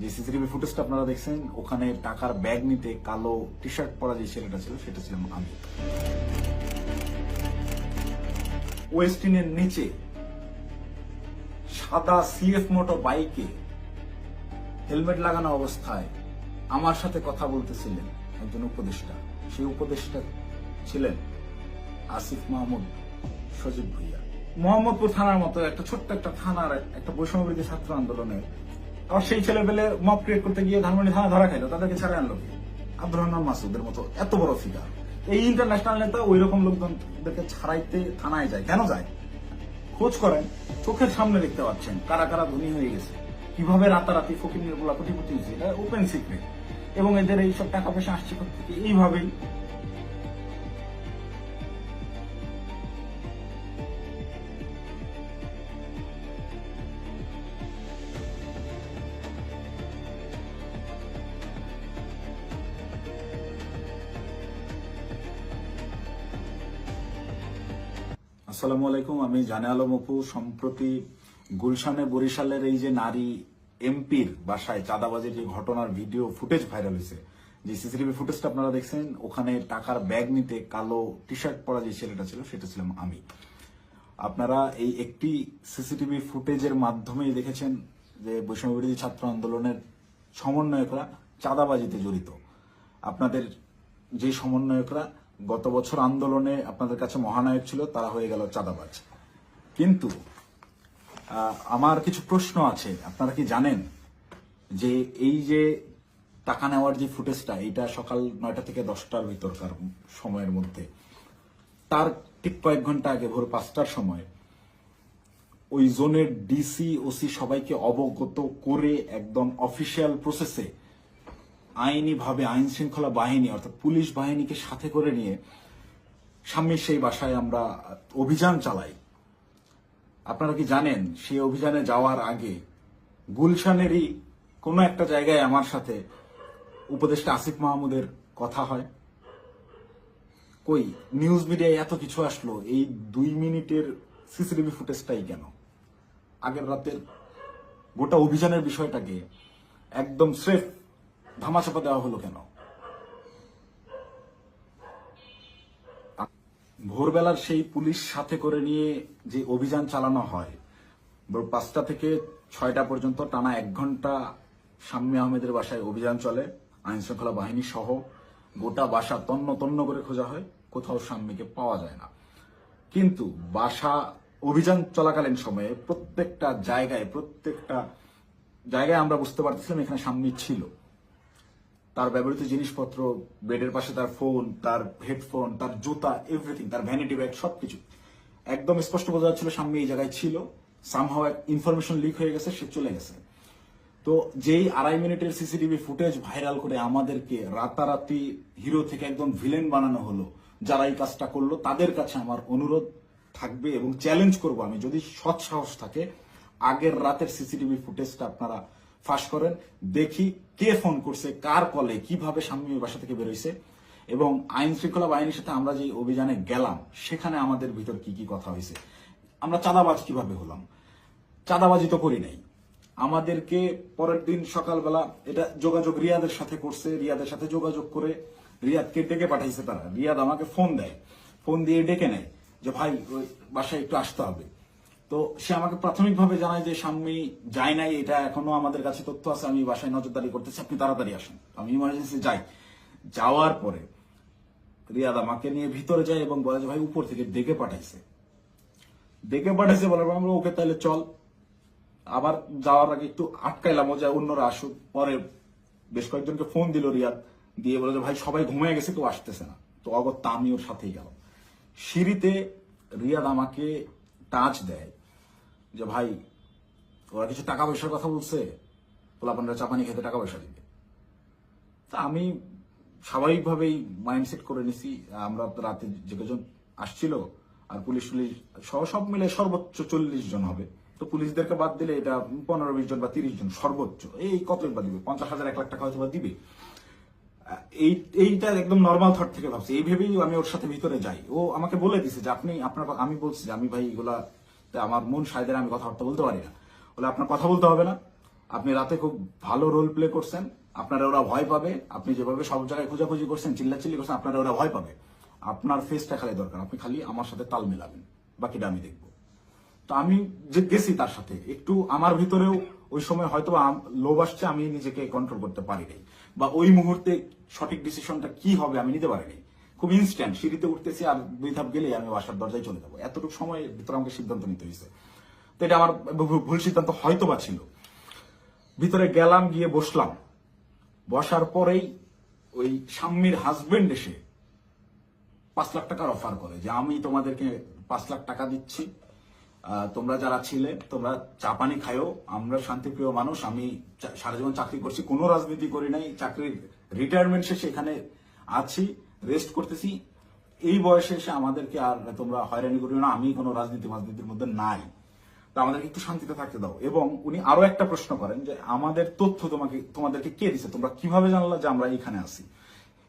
যে সিসিটিভি ফুটেজটা আপনারা দেখছেন, ওখানে টাকার ব্যাগ নিতে কালো টি শার্ট পরা যে ছেলেটা ছিল সেটা ছিলাম আমি। ওয়েস্টিনের নিচে সাদা সিএফ মোটর বাইকে হেলমেট লাগানো অবস্থায় আমার সাথে কথা বলতেছিলেন একজন উপদেষ্টা। সেই উপদেষ্টা ছিলেন আসিফ মাহমুদ সজীব ভুইয়া। মোহাম্মদপুর থানার মতো একটা ছোট্ট একটা থানার একটা বৈষম্যবিরোধী ছাত্র আন্দোলনের আবার সেই ছেলেপেলে মব ক্রিয়েট করতে গিয়ে ধানমন্ডি থানা ধরা খাইলো, তাদেরকে ছাড়ে আনলো কি? আব্দুর রহমান মাসুদের মতো এত বড় ফিগার, এই ইন্টারন্যাশনাল নেতা ওই রকম লোকজনদেরকে ছাড়াইতে থানায় যায়। কেন যায়? খোঁজ করেন, চোখের সামনে দেখতে পাচ্ছেন কারা কারা ধনী হয়ে গেছে, কিভাবে রাতারাতি ফকির নির্মলা কোটিপতি হয়েছে, এটা ওপেন সিক্রেট। এবং এদের এইসব টাকা পয়সা আসছে থেকে এইভাবেই। আসসালামু আলাইকুম, আমি জানে আলম অপু। সম্প্রতি গুলশানে বরিশালের এই যে নারী এমপির বাসায় চাঁদাবাজির যে ঘটনার ভিডিও ফুটেজ ভাইরাল হয়েছে, যে সিসিটিভি ফুটেজটা আপনারা দেখছেন, ওখানে টাকার ব্যাগ নিতে কালো টি শার্ট পরা যে ছেলেটা ছিল সেটা ছিলাম আমি। আপনারা এই একটি সিসিটিভি ফুটেজের মাধ্যমেই দেখেছেন যে বৈষম্যবিরোধী ছাত্র আন্দোলনের সমন্বয়করা চাঁদাবাজিতে জড়িত। আপনাদের যে সমন্বয়করা গত বছর আন্দোলনে আপনাদের কাছে মহানায়ক ছিল, তারা হয়ে গেল চাঁদাবাজ। কিন্তু আমার কিছু প্রশ্ন আছে। আপনারা কি জানেন যে এই যে টাকা নেওয়ার যে ফুটেজটা, এটা সকাল 9টা থেকে 10টার ভিতরকার সময়ের মধ্যে, তার ঠিক কয়েক ঘন্টা আগে ভোর 5টার সময় ওই জোনের ডিসি ওসি সবাইকে অবগত করে একদম অফিসিয়াল প্রসেসে আইনিভাবে আইন শৃঙ্খলা বাহিনী অর্থাৎ পুলিশ বাহিনীকে সাথে করে নিয়ে স্বামীর সেই বাসায় আমরা অভিযান চালাই। আপনারা কি জানেন সেই অভিযানে যাওয়ার আগে গুলশানেরই কোনো একটা জায়গায় আমার সাথে উপদেষ্টা আসিফ মাহমুদের কথা হয়? কই নিউজ মিডিয়ায় এত কিছু আসলো, এই 2 মিনিটের সিসিটিভি ফুটেজটাই কেন? আগের রাতের গোটা অভিযানের বিষয়টাকে একদম স্রেফ ধামাচাপা দেওয়া হলো কেন? ভোরবেলার সেই পুলিশ সাথে করে নিয়ে যে অভিযান চালানো হয়, 5টা থেকে 6টা পর্যন্ত টানা 1 ঘন্টা শাম্মী আহমেদের বাসায় অভিযান চলে, আইন শৃঙ্খলা বাহিনী সহ গোটা বাসা তন্ন তন্ন করে খোঁজা হয়, কোথাও শাম্মীকে পাওয়া যায় না। কিন্তু বাসা অভিযান চলাকালীন সময়ে প্রত্যেকটা জায়গায় আমরা বুঝতে পারতেছিলাম এখানে শাম্মী ছিল। তার ব্যবহৃত জিনিসপত্র, বেডের পাশে তার ফোন, তার হেডফোন, তার জুতা, এভরিথিং, তার ভ্যানিটি ব্যাগ, সবকিছু একদম স্পষ্ট বোঝা যাচ্ছিল শাম্মী এই জায়গায় ছিল। সামহাও ইনফরমেশন লিক হয়ে গেছে, সে চলে গেছে। তো যেই 2.5 মিনিটের সিসিটিভি ফুটেজ ভাইরাল করে আমাদেরকে রাতারাতি হিরো থেকে একদম ভিলেন বানানো হলো, যারা এই কাজটা করলো তাদের কাছে আমার অনুরোধ থাকবে এবং চ্যালেঞ্জ করব আমি, যদি সৎ সাহস থাকে আগের রাতের সিসিটিভি ফুটেজটা আপনারা ফাঁস করেন, দেখি কে ফোন করছে, কার কলে, কিভাবে শাম্মীর বাসা থেকে বেরোইছে, এবং আইন শৃঙ্খলা বাহিনীর সাথে আমরা যে অভিযানে গেলাম সেখানে আমাদের ভিতর কি কি কথা হয়েছে, আমরা চাঁদাবাজ কিভাবে হলাম। চাঁদাবাজি তো করি নাই। আমাদেরকে পরের দিন সকালবেলা এটা যোগাযোগ রিয়াদের সাথে করছে, রিয়াদের সাথে যোগাযোগ করে রিয়াদকে ডেকে পাঠাইছে তারা। রিয়াদ আমাকে ফোন দেয়, ফোন দিয়ে ডেকে নেয় যে ভাই ওই বাসায় একটু আসতে হবে। তো সে আমাকে প্রাথমিকভাবে জানায় যে শাম্মী যায় নাই, এটা এখনো আমাদের কাছে তথ্য আছে, আমি বাসায় নজরদারি করতেছি, আপনি তাড়াতাড়ি আসুন। আমি ইমার্জেন্সি যাই। যাওয়ার পরে রিয়াদ আমাকে নিয়ে ভিতরে যায় এবং বলে যে ভাই উপর থেকে ডেকে পাঠাইছে বলার পর আমরা ওকে তাহলে চল। আবার যাওয়ার আগে একটু আটকাইলাম যে অন্যরা আসুক। পরে বেশ কয়েকজনকে ফোন দিল রিয়াদ, দিয়ে বলে যে ভাই সবাই ঘুমিয়ে গেছে, কেউ আসতেছে না। তো অগত্যা আমি ওর সাথেই গেলাম। সিঁড়িতে রিয়াদ আমাকে টাচ দেয় যে ভাই ওরা কিছু টাকা পয়সার কথা বলছে, পোলাপানরা চাপানি খেতে টাকা পয়সা দিবে। তা আমি স্বাভাবিকভাবেই মাইন্ডসেট করে নিছি, আমরা রাতে যে কজন আসছিল আর পুলিশ সহ সব মিলে সর্বোচ্চ 40 জন হবে। তো পুলিশদেরকে বাদ দিলে এটা 15-20 জন বা 30 জন সর্বোচ্চ। এই কতই বা দিবে, 50,000 1 লাখ টাকা হয়তো বা দিবে। এইটা একদম নর্মাল থট থেকে ভাবছি। এই ভেবেই আমি ওর সাথে ভিতরে যাই। ও আমাকে বলে দিছে যে আমি বলছি যে আমি ভাই এগুলা আমার মন সাইদের আমি কথাবার্তা বলতে পারি না, বলে আপনার কথা বলতে হবে না, আপনি রাতে খুব ভালো রোল প্লে করছেন, আপনারা ওরা ভয় পাবে। আপনি যেভাবে সব জায়গায় খোঁজাখুঁজি করছেন, চিল্লাচিল্লি করছেন, আপনারা ওরা ভয় পাবে। আপনার ফেসটা খালি দরকার, আপনি খালি আমার সাথে তাল মেলাবেন, বাকিটা আমি দেখবো। তো আমি যে গেছি তার সাথে, একটু আমার ভিতরেও ওই সময় হয়তো লোভ আসছে, আমি নিজেকে কন্ট্রোল করতে পারি নাই, বা ওই মুহূর্তে সঠিক ডিসিশনটা কি হবে আমি নিতে পারি নাই। খুব ইনস্ট্যান্ট, সিঁড়িতে উঠতেছি আর 2 ধাপ গেলেই আমি বাসার দরজায় চলে যাবো, এতটুকু সময়ের ভিতরে আমাকে সিদ্ধান্ত নিতে হয়েছে। তো এটা আমার ভুল সিদ্ধান্ত হয়তো বা ছিল। ভিতরে গেলাম, গিয়ে বসলাম। বসার পরেই ওই শাম্মীর হাজবেন্ড এসে 5 লাখ টাকার অফার করে যে আমি তোমাদেরকে 5 লাখ টাকা দিচ্ছি, তোমরা যারা ছিলে তোমরা চা পানি খায়ও, আমরা শান্তিপ্রিয় মানুষ, আমি সারা জীবন চাকরি করছি, কোনো রাজনীতি করি নাই, চাকরির রিটায়ারমেন্ট শেষে এখানে আছি, রেস্ট করতেছি, এই বয়সে এসে আমাদেরকে আর তোমরা হয়রানি করিও না, আমি কোনো রাজনীতির মধ্যে নাই, তো আমাদেরকে একটু শান্তিতে থাকতে দাও। এবং উনি আরো একটা প্রশ্ন করেন যে আমাদের তথ্য তোমাদেরকে কে দিছে, তোমরা কিভাবে জানলা যে আমরা এখানে আছি।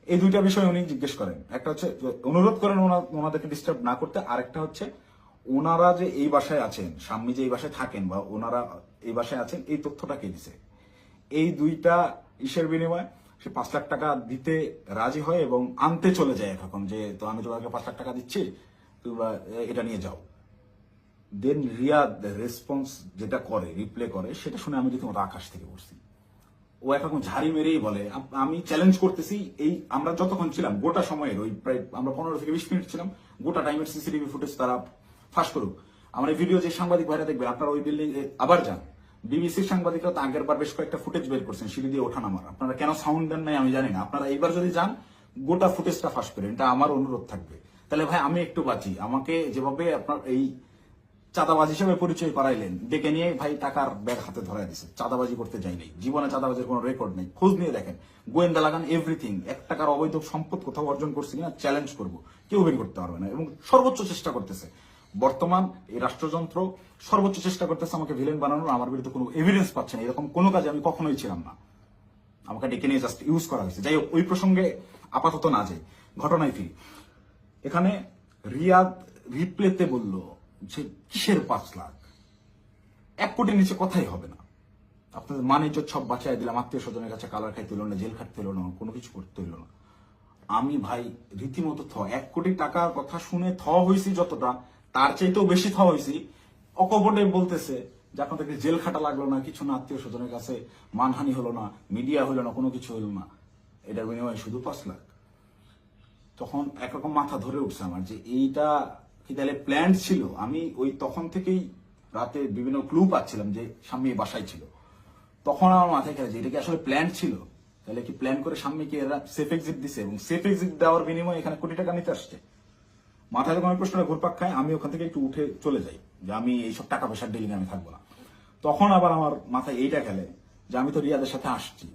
এই দুইটা বিষয় উনি জিজ্ঞেস করেন। একটা হচ্ছে অনুরোধ করেন ওনাদেরকে ডিস্টার্ব না করতে, আর একটা হচ্ছে ওনারা যে এই বাসায় আছেন, স্বামী যে এই বাসায় থাকেন বা ওনারা এই বাসায় আছেন, এই তথ্যটা কে দিছে। এই দুইটা ইসের বিনিময়ে সে 5 লাখ টাকা দিতে রাজি হয় এবং আনতে চলে যায় এখন, যে তো আমি তোমাকে 5 লাখ টাকা দিচ্ছি, তোমরা এটা নিয়ে যাও। দেন রিয়াদ রেসপন্স যেটা করে, রিপ্লে করে, সেটা শুনে আমি রীতিমতো আকাশ থেকে পড়ছি। ও একরকম ঝাড়ি মেরেই বলে আমি চ্যালেঞ্জ করতেছি, এই আমরা যতক্ষণ ছিলাম গোটা সময়ের ওই প্রায় আমরা 15 থেকে 20 মিনিট ছিলাম, গোটা টাইমের সিসিটিভি ফুটেজ তারা ফাঁস করুক। আমার এই ভিডিও যে সাংবাদিক ভাইরা দেখবেন, আপনারা ওই বিল্ডিং আবার যান, বিবিসির সাংবাদিকরা তো আগের বার বেশ কয়েকটা ফুটেজ বের করছেন সিঁড়ি দিয়ে ওঠা নামার, আপনারা কেন সাউন্ড দেন নাই আমি জানি না। আপনারা এইবার যদি যান গোটা ফুটেজটা ফাঁস করেন, এটা আমার অনুরোধ থাকবে। তাহলে ভাই আমি একটু বাঁচি। আমাকে যেভাবে আপনার এই চাঁদাবাজ হিসেবে পরিচয় করাইলেন, ডেকে নিয়ে ভাই টাকার ব্যাগ হাতে ধরাই দিছে, চাঁদাবাজি করতে যাই নাই, জীবনে চাঁদাবাজির কোনো রেকর্ড নেই, খোঁজ নিয়ে দেখেন, গোয়েন্দা লাগান, এভরিথিং। 1 টাকার অবৈধ সম্পদ কোথাও অর্জন করছি কিনা চ্যালেঞ্জ করব, কেউ বের করতে পারবে না। এবং সর্বোচ্চ চেষ্টা করতেছে বর্তমান এই রাষ্ট্রযন্ত্র, সর্বোচ্চ চেষ্টা করতেছে আমাকে ভিলেন বানানোর। আমার বিরুদ্ধে কোনো এভিডেন্স পাচ্ছে না, এরকম কোনো কাজে আমি কখনোই ছিলাম না, আমাকে ডেকে নিয়ে জাস্ট ইউজ করা হয়েছে। যাই হোক, ওই প্রসঙ্গে আপাতত না যাই, ঘটনায় ফিরি। এখানে রিয়াদ রিপ্লেতে বলল যে কিসের 5 লাখ, 1 কোটির নিচে কথাই হবে না, আপনাদের মানে সব বাঁচাই দিলাম, আত্মীয় স্বজনের কাছে কালার খাইতে হলো না, জেল খাটতে হলো না, কোনো কিছু করতে হলো না। আমি ভাই রীতিমতো 1 কোটি টাকার কথা শুনে হয়েছি যতটা, তার চাইতেও বেশি হয়েছি। অকপটে বলতেছে যে আপনাদেরকে জেল খাটা লাগলো না, কিছু না, আত্মীয় স্বজনের কাছে মানহানি হলো না, মিডিয়া হলো না, কোনো কিছু হলো না, এটার বিনিময়ে শুধু 5 লাখ। তখন একরকম মাথা ধরে উঠছে আমার যে এইটা কি তাহলে প্ল্যান ছিল। আমি ওই তখন থেকেই রাতে বিভিন্ন ক্লু পাচ্ছিলাম যে স্বামী বাসায় ছিল। তখন আমার মাথায় খেলে যে এটা কি আসলে প্ল্যান ছিল, তাহলে কি প্ল্যান করে স্বামীকে এরা সেফ এক্সিট দিছে এবং সেফ এক্সিট দেওয়ার বিনিময়ে এখানে কোটি টাকা নিতে আসছে। মাথায় যখন আমি প্রশ্নটা ঘুরপাক খায়, আমি ওখান থেকে একটু উঠে চলে যাই যে আমি এইসব টাকা পয়সার ডিলিং আমি থাকবো না। তখন আবার আমার মাথায় এইটা খেলে যে আমি তো রিয়াদের সাথে আসছি,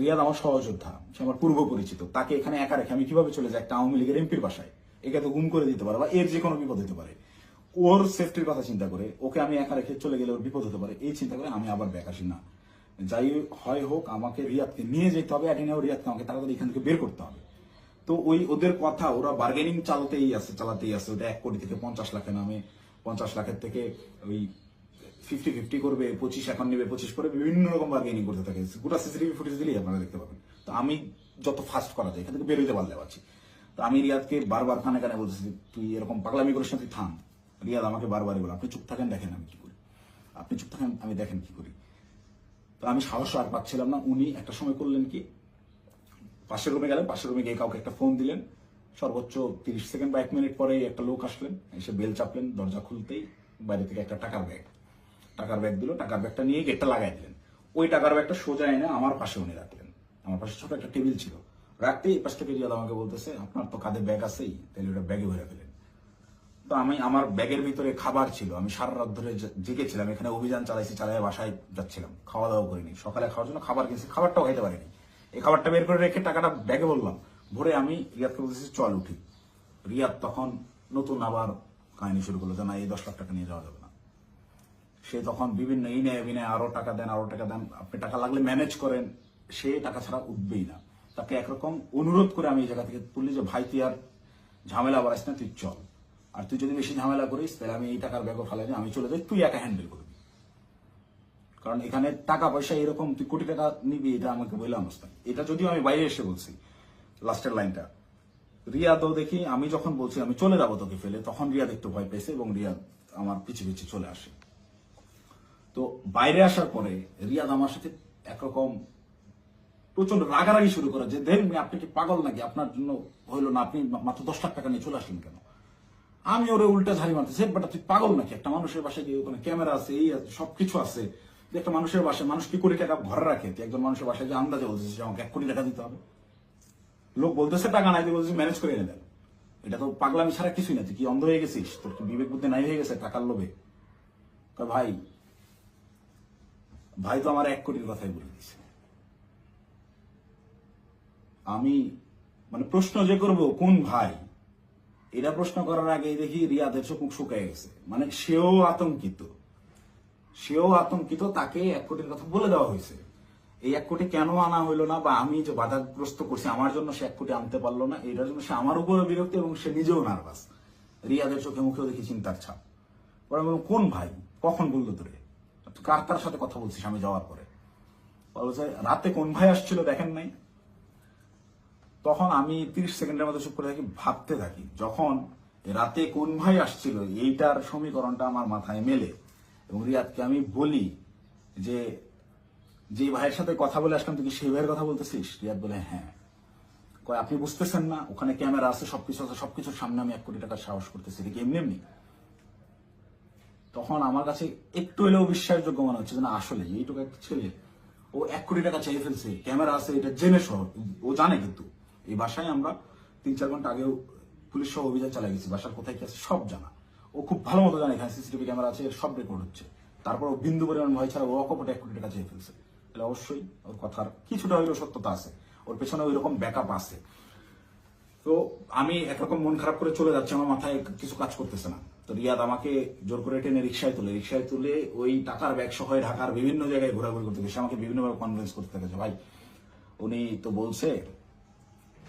রিয়াদ আমার সহযোদ্ধা, সে আমার পূর্ব পরিচিত, তাকে এখানে একা রেখে আমি কিভাবে চলে যাই একটা আওয়ামী লীগের এমপির বাসায়? একে তো গুম করে দিতে পারে বা এর যে কোনো বিপদ হতে পারে। ওর সেফটির কথা চিন্তা করে ওকে আমি একা রেখে চলে গেলে ওর বিপদ হতে পারে, এই চিন্তা করে আমি আবার ব্যাক আসি না। যাই হয় হোক, আমাকে রিয়াদকে নিয়ে যেতে হবে, রিয়াদকে আমাকে তাড়াতাড়ি এখান থেকে বের করতে হবে। তো ওই ওদের কথা, ওরা বার্গেনিং চালাতেই আছে। ওটা 1 কোটি থেকে 50 লাখে নামে, 50 লাখের থেকে ওই 50-50 করবে, 25 এখন নেবে, 25 করে বিভিন্ন রকম বার্গেনিং করতে থাকে। গোটা সিসিটিভি ফুটেজ দিলেই আপনারা দেখতে পাবেন। তো আমি যত ফাস্ট করা যায় এখান থেকে বেরোতে পারলে পারছি। তো আমি রিয়াদকে বারবার কানে কানে বলতেছি তুই এরকম পাগলামি করিস না, তুই থাম। রিয়াদ আমাকে বারবারই বলে আপনি চুপ থাকেন, দেখেন আমি কি করি, আপনি চুপ থাকেন, আমি দেখেন কি করি। তো আমি সাহস আর পাচ্ছিলাম না। উনি একটা সময় করলেন কি, পাশের রুমে গেলেন, পাশের রুমে গিয়ে কাউকে একটা ফোন দিলেন, সর্বোচ্চ 30 সেকেন্ড বা 1 মিনিট পরেই একটা লোক আসলেন, এসে বেল চাপলেন, দরজা খুলতেই বাইরে থেকে একটা টাকার ব্যাগ দিল, টাকার ব্যাগটা নিয়ে গেটটা লাগাই দিলেন। ওই টাকার ব্যাগটা সোজা এনে আমার পাশে উনি রাখলেন, আমার পাশে ছোট একটা টেবিল ছিল, রাখতেই এই পাশ থেকে রিয়াদ আমাকে বলতেছে আপনার তো কাঁধে ব্যাগ আছেই, তাহলে ওটা ব্যাগে ভরে ফেলেন। তো আমি আমার ব্যাগের ভিতরে খাবার ছিল, আমি সারা রাত ধরে জেগেছিলাম, এখানে অভিযান চালাই বাসায় যাচ্ছিলাম, খাওয়া দাওয়া করিনি, সকালে খাওয়ার জন্য খাবার কিনছি, খাবারটাও খাইতে পারিনি। এই খাবারটা বের করে রেখে টাকাটা ব্যাগে বললাম ভরে, আমি রিয়াদকে বলতেছি চল উঠি। রিয়াদ তখন নতুন আবার কাহিনী শুরু করলো যে না, এই 10 লাখ টাকা নিয়ে যাওয়া যাবে না। সে তখন বিভিন্ন ইনে বিনায় আরো টাকা দেন, আপনি টাকা লাগলে ম্যানেজ করেন, সে টাকা ছাড়া উঠবেই না। তাকে একরকম অনুরোধ করে আমি এই জায়গা থেকে তুললি যে ভাই তুই আর ঝামেলা বাড়াইস না, তুই চল, আর তুই যদি বেশি ঝামেলা করিস তাহলে আমি এই টাকার ব্যাগও ফেলাই, আমি চলে যাই, তুই একা হ্যান্ডেল করবি। কারণ এখানে টাকা পয়সা এরকম তুই কোটি টাকা নিবি এটা আমাকে বলে অবস্থায়, এটা যদিও আমি বাইরে এসে বলছি লাস্টের লাইনটা। রিয়াদও দেখি আমি যখন বলছি আমি চলে যাবো তোকে ফেলে, তখন রিয়াদ একটু ভয় পেয়েছে এবং রিয়াদ আমার পিছে পিছে চলে আসে। তো বাইরে আসার পরে রিয়াদ আমার সাথে একরকম প্রচন্ড রাগারাগি শুরু করে যে দেখেন আপনি কি পাগল নাকি, আপনার জন্য হইলো না, আপনি মাত্র 10 লাখ টাকা নিয়ে চলে আসলেন কেন। আমি ওরে উল্টা ঝাড়ি মারতেছি, বেটা তুই পাগল নাকি, একটা মানুষের বাসায় গিয়ে ওখানে ক্যামেরা আছে, এই আছে, সবকিছু আছে, যে একটা মানুষের বাসায় মানুষ কি কোটি টাকা ঘরে রাখে, তুই একজন মানুষের বাসায় যে আন্দাজে বলতেছিস যে আমাকে 1 কোটি টাকা দিতে হবে। লোক বলতেছে টাকা নাই, তুই বলছিস ম্যানেজ করে এনে দেন। এটা তো পাগলামি ছাড়া কিছুই না, তুই কি অন্ধ হয়ে গেছিস, তোর কি বিবেক বুদ্ধি নাই হয়ে গেছে টাকার লোভে। ভাই ভাই তো আমার 1 কোটির কথাই বলে দিছে। আমি মানে প্রশ্ন যে করব কোন ভাই, এটা প্রশ্ন করার আগে দেখি রিয়াদের চোখ মুখ শুকায় গেছে, মানে সেও আতঙ্কিত, তাকে 1 কোটির কথা বলে দেওয়া হয়েছে। এই 1 কোটি কেন আনা হইলো না, বা আমি যে বাধাগ্রস্ত করছি আমার জন্য সে 1 কোটি আনতে পারলো না, এটার জন্য সে আমার উপরে বিরক্ত এবং সে নিজেও নার্ভাস। রিয়াদের চোখে মুখেও দেখি চিন্তার ছাপ। পরে বললাম কোন ভাই, কখন বললো তোরে, কার সাথে কথা বলছিস আমি যাওয়ার পরে। বলছে রাতে কোন ভাই আসছিল দেখেন নাই। তখন আমি 30 সেকেন্ডের মতো চুপ করে থাকি, ভাবতে থাকি। যখন রাতে কোন ভাই আসছিল এইটার সমীকরণটা আমার মাথায় মেলে এবং রিয়াদকে আমি বলি যে ভাইয়ের সাথে কথা বলে আসলাম তুই কি সেই ভাইয়ের কথা বলতেছিস। রিয়াদ বলে হ্যাঁ। কয় আপনি বুঝতেছেন না, ওখানে ক্যামেরা আছে, সবকিছু আছে, সবকিছুর সামনে আমি 1 কোটি টাকার সাহস করতেছি, এটা কি এমনি। তখন আমার কাছে একটু হলেও বিশ্বাসযোগ্য মনে হচ্ছে যে না আসলে এইটুকু একটা ছেলে, ও 1 কোটি টাকা চেয়ে ফেলছে, ক্যামেরা আছে এটা জেনে সহ, ও জানে। কিন্তু এই বাসায় আমরা 3-4 ঘন্টা আগেও পুলিশ সহ অভিযান চালাই গেছি, বাসার কোথায় কি আছে সব জানা। ও খুব ভালো মতো জানে এখানে সিসিটিভি ক্যামেরা আছে, সব রেকর্ড হচ্ছে। তারপর ও বিন্দু পরিমাণ ভয় ছাড়া ও অকপটে 1 কোটি টাকা চেয়ে ফেলছে। তাহলে অবশ্যই ওর কথার কিছুটা হইলেও সত্যতা আছে, ওর পেছনে ওই রকম ব্যাকআপ আছে। তো আমি একরকম মন খারাপ করে চলে যাচ্ছি, আমার মাথায় কিছু কাজ করতেছে না। তো রিয়াদ আমাকে জোর করে টেনে রিক্সায় তুলে ওই টাকার ব্যাগ সহ ঢাকার বিভিন্ন জায়গায় ঘোরাঘুরি করতে গেছে, আমাকে বিভিন্নভাবে কনভিন্স করতে গেছে। ভাই উনি তো বলছে,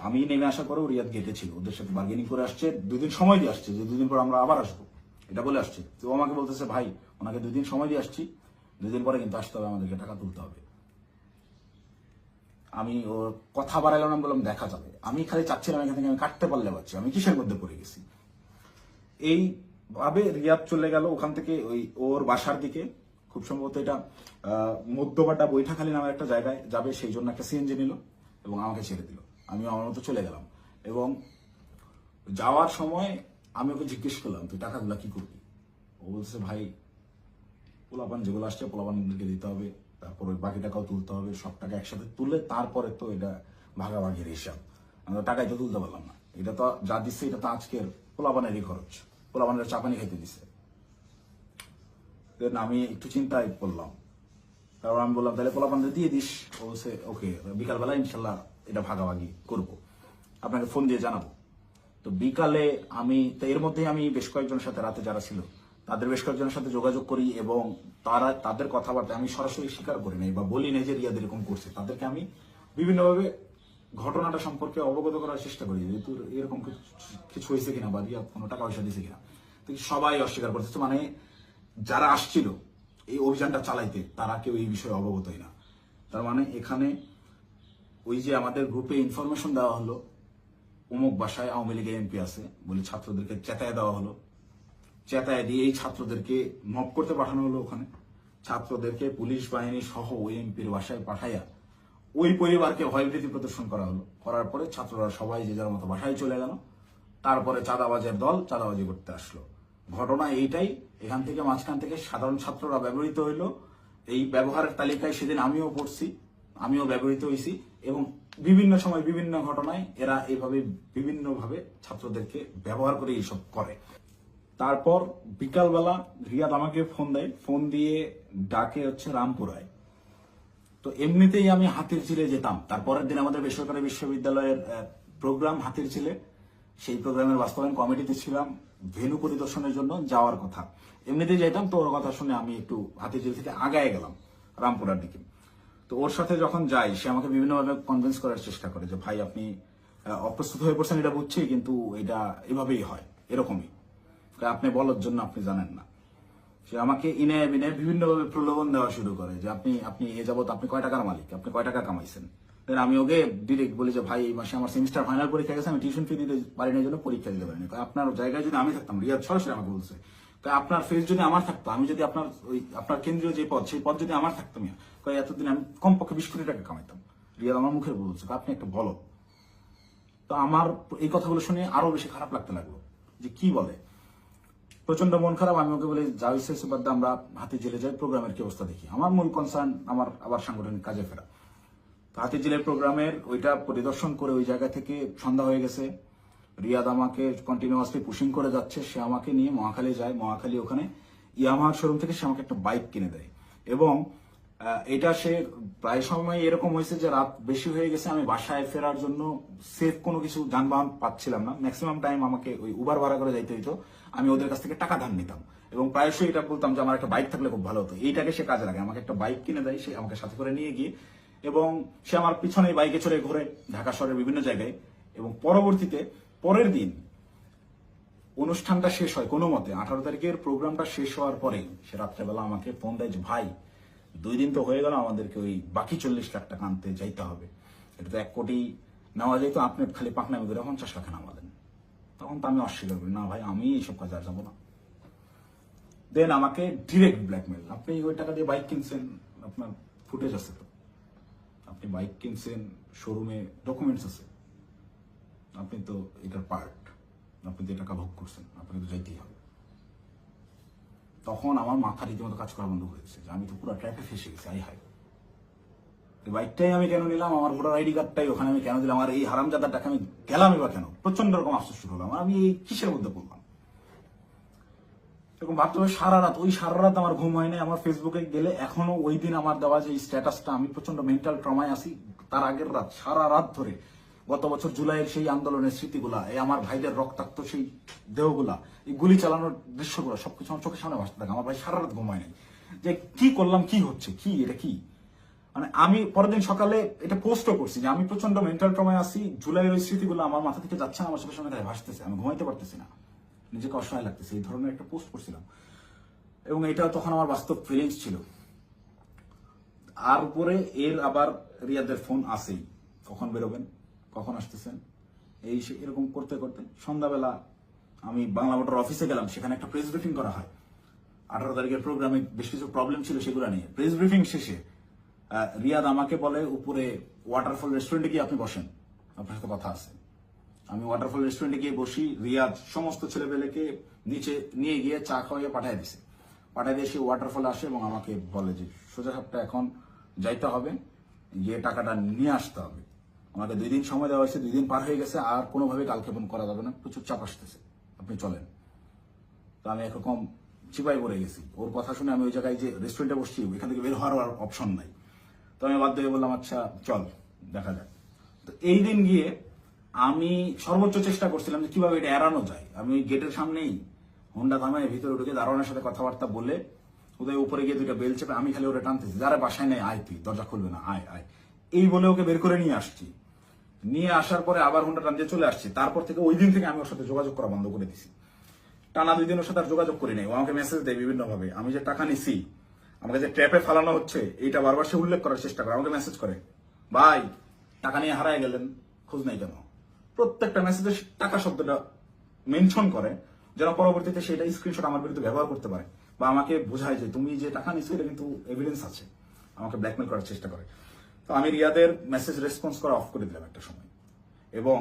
আমি নেমে আসার পরেও রিয়াদ গেটে ছিল, ওদের সাথে বার্গেনিং করে আসছে, 2 দিন সময় দিয়ে আসছে যে 2 দিন পর আমরা আবার আসবো, এটা বলে আসছে। তো আমাকে বলতেছে ভাই ওনাকে 2 দিন সময় দিয়ে আসছি, 2 দিন পরে কিন্তু আসতে হবে, আমাদেরকে টাকা তুলতে হবে। আমি ওর কথা বাড়াইলাম না, বললাম দেখা যাবে। আমি খালি চাচ্ছিলাম এখান থেকে আমি কাটতে পারলে পাচ্ছি, আমি কিসের মধ্যে পড়ে গেছি। এইভাবে রিয়াদ চলে গেল ওখান থেকে ওই ওর বাসার দিকে, খুব সম্ভবত এটা মধ্যবাড্ডা বৈঠাখালী নামের একটা জায়গায় যাবে, সেই জন্য একটা সিএনজি নিল এবং আমাকে ছেড়ে দিল। আমি আমার মতো চলে গেলাম এবং যাওয়ার সময় আমি ওকে জিজ্ঞেস করলাম তুই টাকাগুলা কি করবি। ও বলছে ভাই পোলাপান যেগুলো আসছে পোলাপানদেরকে দিতে হবে, তারপর ওই বাকি টাকাও তুলতে হবে, সব টাকা একসাথে তুলে তারপরে তো এটা ভাগাভাগির হিসাব। আমরা টাকাই তো তুলতে পারলাম না, এটা তো যা দিচ্ছে এটা তো আজকের পোলাপানেরই খরচ, পোলাপানের চাপানি খাইতে দিচ্ছে। আমি একটু চিন্তায় পড়লাম, তারপর আমি বললাম তাহলে পোলাপানদের দিয়ে দিস। ও বলছে ওকে, বিকালবেলা ইনশাল্লাহ এটা ভাগাভাগি করবো, আপনাকে ফোন দিয়ে জানাবো। তো বিকালে আমি তো এর মধ্যেই আমি বেশ কয়েকজনের সাথে রাতে যারা ছিল তাদের বেশ কয়েকজনের সাথে যোগাযোগ করি এবং তাদের কথাবার্তা আমি সরাসরি স্বীকার করি নাই বা বলি নাই যে রিয়াদ এরকম করছে। তাদেরকে আমি বিভিন্নভাবে ঘটনাটা সম্পর্কে অবগত করার চেষ্টা করি যে তোর এরকম কিছু হয়েছে কিনা বা রিয়াদ কোনো টাকা পয়সা দিয়েছে কিনা। তো সবাই অস্বীকার করতেছে, মানে যারা আসছিল এই অভিযানটা চালাইতে তারা কেউ এই বিষয়ে অবগতই না। তার মানে এখানে ওই যে আমাদের গ্রুপে ইনফরমেশন দেওয়া হলো অমুক বাসায় আওয়ামী লীগের এমপি আছে বলে ছাত্রদেরকে চেতায় দেওয়া হলো, চেতায় দিয়ে এই ছাত্রদেরকে মব করতে পাঠানো হলো। ওখানে ছাত্রদেরকে পুলিশ বাহিনী সহ ওই এমপির বাসায় পাঠাইয়া ওই পরিবারকে ভয়ভীতি প্রদর্শন করা হলো। করার পরে ছাত্ররা সবাই যে যার মতো বাসায় চলে গেল। তারপরে চাঁদাবাজের দল চাঁদাবাজি করতে আসলো। ঘটনা এইটাই। এখান থেকে মাঝখান থেকে সাধারণ ছাত্ররা ব্যবহৃত হইলো। এই ব্যবহারের তালিকায় সেদিন আমিও পড়ছি, আমিও ব্যবহৃত হয়েছি এবং বিভিন্ন সময় বিভিন্ন ঘটনায় এরা এইভাবে বিভিন্নভাবে ছাত্রদেরকে ব্যবহার করে এইসব করে। তারপর বিকালবেলা রিয়াদ আমাকে ফোন দেয়, ফোন দিয়ে ডাকে হচ্ছে রামপুরায়। তো এমনিতেই আমি হাতিরঝিলে যেতাম, তারপরের দিন আমাদের বেসরকারি বিশ্ববিদ্যালয়ের প্রোগ্রাম হাতিরঝিলে, সেই প্রোগ্রামের বাস্তবায়ন কমিটিতে ছিলাম, ভেন্যু পরিদর্শনের জন্য যাওয়ার কথা। এমনিতেই যেতাম, তো ওর কথা শুনে আমি একটু হাতিরঝিল থেকে আগায় গেলাম রামপুরার দিকে। তো ওর সাথে যখন যাই সে আমাকে বিভিন্নভাবে কনভিন্স করার চেষ্টা করে যে ভাই আপনি অপ্রস্তুত হয়ে পড়ছেন এটা বুঝছি, কিন্তু এটা এভাবেই হয়, এরকমই, আপনি বলার জন্য আপনি জানেন না। সে আমাকে ইনে বিনে বিভিন্নভাবে প্রলোভন দেওয়া শুরু করে যে আপনি আপনি এ যাবত আপনি কয় টাকার মালিক, আপনি কয় টাকা কামাইছেন। দেন আমি ওকে ডিরেক্ট বলি যে ভাই এই মাসে আমার সেমিস্টার ফাইনাল পরীক্ষা গেছে, আমি টিউশন ফি দিতে পারি না, জন্য পরীক্ষা দিতে পারিনি। আপনার জায়গায় যদি আমি থাকতাম, রিয়াদ সরাসরি আমাকে বলছে, আপনার ফেস যদি আমার থাকতো, আমি যদি আপনার ওই আপনার কেন্দ্রীয় যে পদ, সেই পদ যদি আমার থাকতো, এতদিন আমি কমপক্ষে 20 কোটি টাকা কামাইতাম। রিয়াদ আমার মুখে বলছে আপনি একটা বলো। তো আমার এই কথাগুলো শুনে আরো বেশি খারাপ লাগতে লাগলো যে কি বলে, প্রচন্ড মন খারাপ। আমি ওকে বলি যা হয়েছে সুবাদ আমরা হাতে জেলে যাই, প্রোগ্রামের কি অবস্থা দেখি। আমার মূল কনসার্ন আমার আবার সাংগঠনিক কাজে ফেরা। তো হাতে জেলের প্রোগ্রামের ওইটা পরিদর্শন করে ওই জায়গা থেকে সন্ধ্যা হয়ে গেছে। রিয়াদ আমাকে কন্টিনিউয়াসলি পুশিং করে যাচ্ছে। সে আমাকে নিয়ে মহাখালী যায়, মহাখালী ওখানে ইয়ামাহার শোরুম থেকে সে আমাকে একটা বাইক কিনে দেয়। এবং এটা সে প্রায় সময় এরকম হয়েছে যে রাত বেশি হয়ে গেছে, আমি বাসায় ফেরার জন্য সেফ কোনো কিছু যানবাহন পাচ্ছিলাম না। ম্যাক্সিমাম টাইম আমাকে ওই উবার ভাড়া করে যাইতে হইতো। আমি ওদের কাছ থেকে টাকা ধার নিতাম এবং প্রায়শই এটা বলতাম যে আমার একটা বাইক থাকলে খুব ভালো হতো। এইটাকে সে কাজে লাগে, আমাকে একটা বাইক কিনে দেয় সে, আমাকে সাথে করে নিয়ে গিয়ে, এবং সে আমার পিছনে বাইকে চড়ে ঘুরে ঢাকা শহরের বিভিন্ন জায়গায়। এবং পরবর্তীতে পরের দিন অনুষ্ঠানটা শেষ হয় কোনো মতে, 18 তারিখের প্রোগ্রামটা শেষ হওয়ার পরে সে রাত্রেবেলা আমাকে ফোন দেয় যে ভাই 2 দিন তো হয়ে গেল, আমাদেরকে ওই বাকি 40 লাখ টাকা আনতে যাইতে হবে, এটা তো 1 কোটি নেওয়া যেত, আপনি খালি পাকনামি করে 50 লাখে নামালেন। তখন তো আমি অস্বীকার করি, না ভাই আমি এইসব কাজে আর যাবো না। দেন আমাকে ডিরেক্ট ব্ল্যাকমেল, আপনি ওই টাকা দিয়ে বাইক কিনছেন, আপনার ফুটেজ আছে তো, আপনি বাইক কিনছেন, শোরুমে ডকুমেন্টস আছে, আপনি তো এটার পার্ট, আপনি যে টাকা ভোগ করছেন আপনাকে তো যাইতেই হবে। তখন আমার মাথা রীতিমতো কাজ করা বন্ধ হয়েছে যে আমি তো পুরো ট্র্যাপে ফেসে গেছি। আই হাই, বাইকটাই আমি কেন নিলাম, আমার ভোটার আইডি কার্ডটাই ওখানে আমি কেন দিলাম, আমার এই হারামজাদার টাকা আমি গেলামই বা কেন, প্রচন্ড রকম আফসোস শুরু হলাম। আমি এই কিসের মধ্যে পড়লাম এরকম ভাবতে হবে। সারা রাত আমার ঘুম হয় নাই। আমার ফেসবুকে গেলে এখনো ওই দিন আমার দেওয়া যে স্ট্যাটাসটা, আমি প্রচন্ড মেন্টাল ট্রমায় আছি। তার আগের রাত সারা রাত ধরে গত বছর জুলাইয়ের সেই আন্দোলনের স্মৃতিগুলা, এই আমার ভাইদের রক্তাক্ত সেই দেহগুলা, এই গুলি চালানোর দৃশ্যগুলো সবকিছু আমার চোখের সামনে ভাসতে থাকে। আমার ভাই সারা রাত ঘুমায় নাই যে কি করলাম, কি হচ্ছে, কি এটা কি। মানে আমি পরের দিন সকালে এটা পোস্টও করছি যে আমি প্রচন্ড মেন্টাল ট্রমায় আছি, জুলাইয়ের ওই স্মৃতিগুলো আমার মাথা থেকে যাচ্ছে না, আমার চোখের সামনে ভাসতেছে, আমি ঘুমাইতে পারতেছি না, নিজেকে অসহায় লাগতেছে। এই ধরনের একটা পোস্ট করছিলাম এবং এটা তখন আমার বাস্তব ফিলিংস ছিল। আর উপরে এর আবার রিয়াদের ফোন আসেই, কখন বেরোবেন, কখন আসতেছেন, এরকম করতে করতে সন্ধ্যাবেলা আমি বাংলা মোটর অফিসে গেলাম। সেখানে একটা প্রেস ব্রিফিং করা হয় 18 তারিখের প্রোগ্রামে, বেশ কিছু প্রবলেম ছিল সেগুলো নিয়ে। প্রেস ব্রিফিং শেষে রিয়াদ আমাকে বলে উপরে ওয়াটারফল রেস্টুরেন্টে গিয়ে আপনি বসেন, আপনার সাথে কথা আছে। আমি ওয়াটারফল রেস্টুরেন্টে গিয়ে বসি। রিয়াদ সমস্ত ছেলেপেলেকে নিচে নিয়ে গিয়ে চা খাওয়াইয়ে পাঠিয়ে দিছে। পাঠিয়ে দিয়ে সে ওয়াটারফলে আসে এবং আমাকে বলে যে সোজা সাপটা এখন যাইতে হবে, গিয়ে টাকাটা নিয়ে আসতে হবে। আমাকে 2 দিন সময় দেওয়া হয়েছে, 2 দিন পার হয়ে গেছে, আর কোনোভাবে কালক্ষেপণ করা যাবে না, প্রচুর চাপ আসতেছে, আপনি চলেন। তো আমি একরকম চিপাই পড়ে গেছি। ওর কথা শুনে আমি ওই জায়গায় যে রেস্টুরেন্টে বসছি, এখান থেকে বের হওয়ার আর অপশন নাই। তো আমি বাধ্য হয়ে বললাম আচ্ছা চল দেখা যাক। তো এই দিন গিয়ে আমি সর্বোচ্চ চেষ্টা করছিলাম যে কিভাবে এটা এড়ানো যায়। আমি ওই গেটের সামনেই হোন্ডা থামায় ভিতরে ঢুকে দারোয়ানের সাথে কথাবার্তা বলে ওদের উপরে গিয়ে 2টা বেল চেপে আমি খালি ওটা টানতেছি, যারা বাসায় নেই আয়, তুই দরজা খুলবে না, আয় আয়, এই বলে ওকে বের করে নিয়ে আসছি। নিয়ে আসার পরে আবার হোন্ডা টান দিয়ে চলে আসছি। তারপর থেকে ওই দিন থেকে আমি ওর সাথে যোগাযোগ করা বন্ধ করে দিছি। টানা 2 দিন ওর সাথে আর যোগাযোগ করি নাই। ও আমাকে মেসেজ দেয় বিভিন্ন ভাবে, আমি যে টাকা নিছি, আমাকে যে ট্র্যাপে ফালানো হচ্ছে এইটা বারবার সে উল্লেখ করার চেষ্টা করে। আমাকে মেসেজ করে, ভাই টাকা নিয়ে হারায় গেলেন, খোঁজ নাই কেন। প্রত্যেকটা মেসেজে টাকা শব্দটা মেনশন করে, যেন পরবর্তীতে সেটা স্ক্রিনশট আমার বিরুদ্ধে ব্যবহার করতে পারে বা আমাকে বোঝায় যে তুমি যে টাকা নিছো এটা কিন্তু এভিডেন্স আছে। আমাকে ব্ল্যাকমেল করার চেষ্টা করে। তো আমি রিয়াদের মেসেজ রেসপন্স করা অফ করে দিলাম একটা সময়। এবং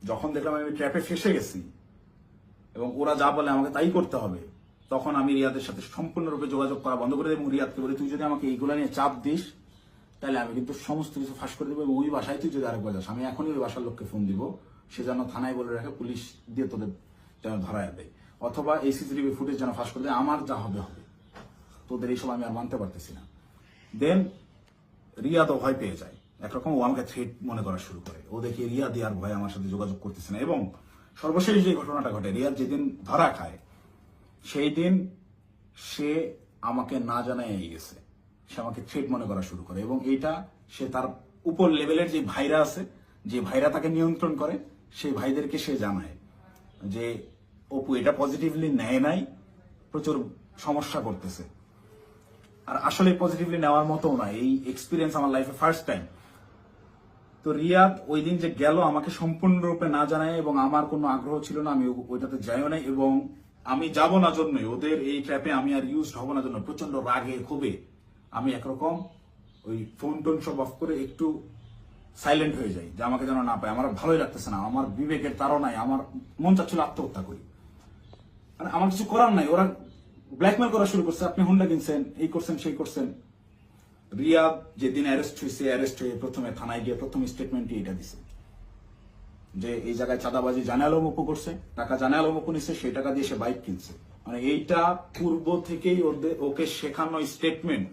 যখন দেখলাম আমি ট্র্যাপে ফেসে গেছি এবং ওরা যা বলে আমাকে তাই করতে হবে, তখন আমি রিয়াদের সাথে সম্পূর্ণরূপে যোগাযোগ করা বন্ধ করে দিই এবং রিয়াদকে বলি তুই যদি আমাকে এইগুলো নিয়ে চাপ দিস তাহলে আমি কিন্তু সমস্ত কিছু ফাঁস করে দেবো এবং ওই বাসায় তুই যদি আরেকবার যাস, আমি এখনই ওই বাসার লোককে ফোন দিব, সে যেন থানায় বলে রাখে, পুলিশ দিয়ে তোদের যেন ধরায় দেয়, অথবা এই সিসিটিভি ফুটেজ যেন ফাঁস করে দেয়, আমার যা হবে হবে, তোদের এইসব আমি আর মানতে পারতেছি না। দেন রিয়াদও ভয় পেয়ে যায়, একরকম ও আমাকে থ্রেট মনে করা শুরু করে। ও দেখি রিয়াদ আর ভয় আমার সাথে যোগাযোগ করতেছে না। এবং সর্বশেষ যে ঘটনাটা ঘটে, রিয়াদ যেদিন ধরা খায় সেই দিন সে আমাকে না জানায় গেছে, সে আমাকে থ্রেট মনে করা শুরু করে। এবং এইটা সে তার উপর লেভেলের যে ভাইরা আছে, যে ভাইরা তাকে নিয়ন্ত্রণ করে, সেই ভাইদেরকে সে জানায় যে অপু এটা পজিটিভলি নেয় নাই, প্রচুর সমস্যা করতেছে। আর আসলে পজিটিভলি নেওয়ার মতো না, এই এক্সপিরিয়েন্স আমার লাইফে ফার্স্ট টাইম। তো রিয়াদ ওই দিন যে গেল আমাকে সম্পূর্ণরূপে না জানায়, এবং আমার কোনো আগ্রহ ছিল না, আমি ওইটাতে যাইও নাই, এবং আমি যাব না জন্যই, ওদের এই ট্র্যাপে আমি আর ইউজ হব না জন্য প্রচন্ড রাগে ক্ষোভে আমি একরকম ওই ফোন টোন সব অফ করে একটু সাইলেন্ট হয়ে যাই, যে আমাকে যেন না পায়। আমার ভালোই লাগতেছে না, আমার বিবেকের তাড়নায় আমার মন চাচ্ছিল আত্মহত্যা করি। মানে আমার কিছু করার নাই, ওরা ব্ল্যাকমেল করা শুরু করছে, আপনি হুন্ডা কিনছেন, এই করছেন সেই করছেন। রিয়াদ যেদিন অ্যারেস্ট হয়ে প্রথমে থানায় গিয়ে প্রথম স্টেটমেন্টই এটা দিছে যে এই জায়গায় চাঁদাবাজি জানে আলম অপু করছে, টাকা জানে আলম অপু নিছে, সেই টাকা দিয়ে সে বাইক কিনছে। মানে এইটা পূর্ব থেকেই ওকে শেখানো স্টেটমেন্ট।